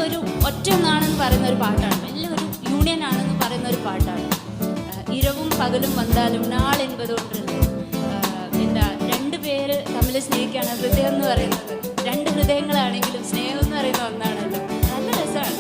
ഒരു ഒറ്റൊന്നാണെന്ന് പറയുന്ന ഒരു പാട്ടാണ്, വലിയൊരു യൂണിയൻ ആണെന്ന് പറയുന്ന ഒരു പാട്ടാണ്. ഇരവും പകലും വന്നാലും നാൾ என்பது ஒன்றில்லை. എന്താ രണ്ട് പേര് തമ്മിൽ സ്നേഹിക്കുകയാണ് ഹൃദയം എന്ന് പറയുന്നത്. രണ്ട് ഹൃദയങ്ങളാണെങ്കിലും സ്നേഹം എന്ന് പറയുന്ന ഒന്നാണല്ലോ. നല്ല രസമാണ്.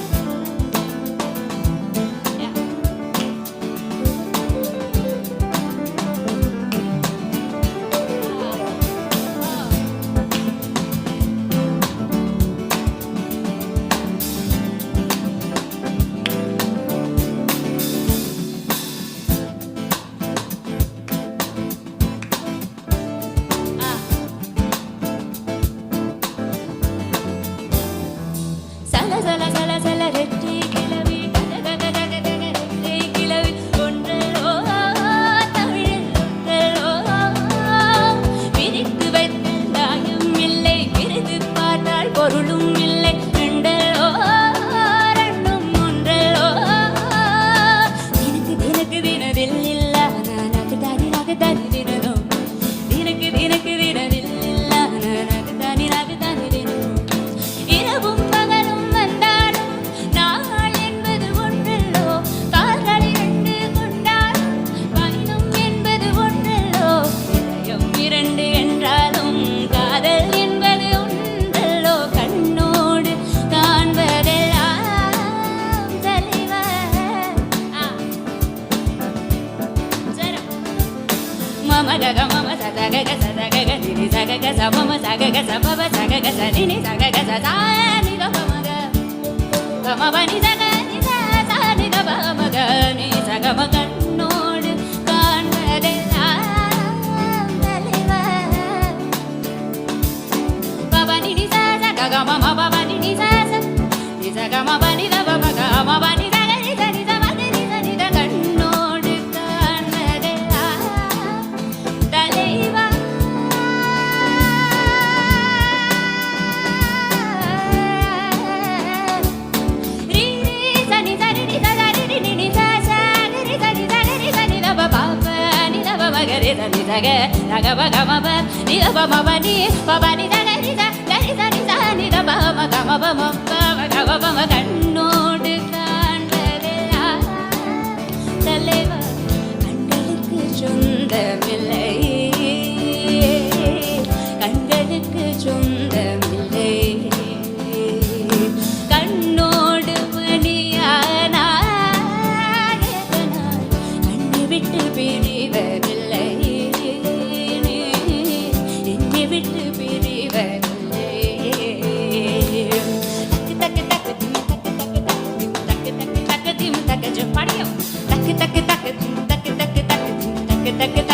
கண்ணோடு காண்பதெல்லாம் தலைவர். பவனி நிசாச ககம பவனி நிசாச நிசகம பனி தபம கம பனி தகரி தனி தமதி நித கண்ணோடு காண்பதெல்லாம் தலைவர். கண்ணோடு காண்பதே தலைவர். கண்களுக்கு சொந்தமில்லை, கண்களுக்கு சொந்தமில்லை. கண்ணோடு மணியானால் கண்ணை விட்டு பிரிவதில்லை, என்னை விட்டு பிரிவதில்லை. தக்கு தக்கு தக்கு தக்கு தக்கு தக்கு தக்கு தக்கு தக்கு தக்கு தக்கு தக்கு தக்கு தக்கு தக்கு